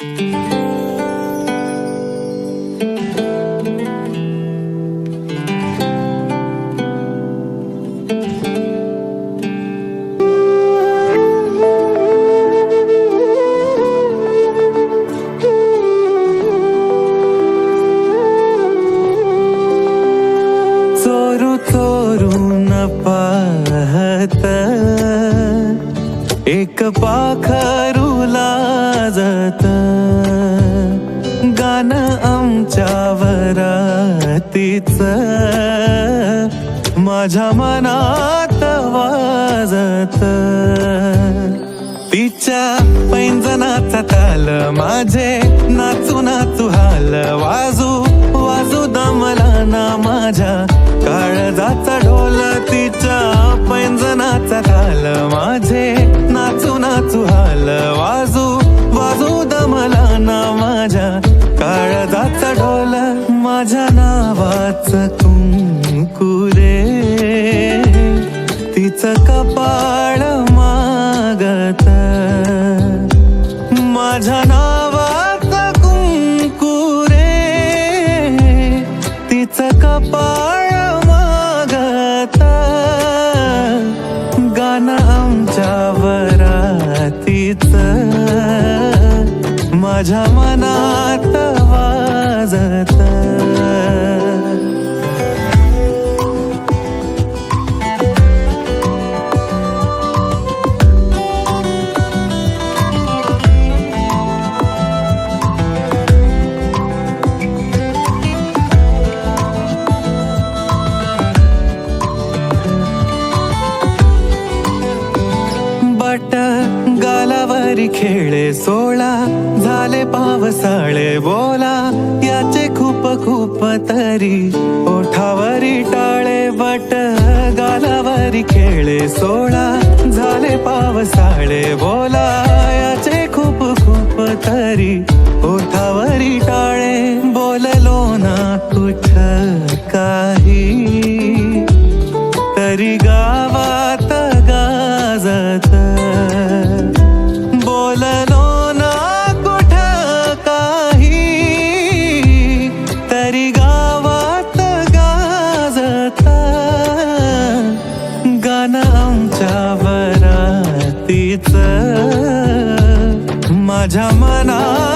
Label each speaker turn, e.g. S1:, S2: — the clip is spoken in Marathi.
S1: चोरू चोरून पाहत एक पाखरू लाजत, गाणं आमच्या वरातीच माझ्या मनात वाजत. तिच्या पैंजनाचा ताल माझे नाचू नाचू हाल, वाजू वाजू दमला ना माझ्या काळजाचा ढोल. तिच्या पैंजनाचा ताल माझे नाचू नाचू हाल, वाजू वाजू दमला ना माझ्या काळजाचा ढोल. माझ्या नावाचं कुंकू रे तिचं कपाळ मागत, माझ्या नावाचं कुंकू रे तिचं कपाळ मागत. गाणं आमच्या वरातीच माझ्या मनात वाजत. बट गालावरी खेळे सोळा, झाले पावसाळे बोला याचे खूप खूप तरी ओठावरी टाळे. बट गालावरी खेळे सोळा, झाले पावसाळे बोला याचे खूप खूप तरी ओठावरी टाळे. बोललो ना कुठ काही तरी गावात गाजत, बोललो ना कुठ काही तरी गावात गाजत. गाणं आमच्या वरातीच माझ्या मनात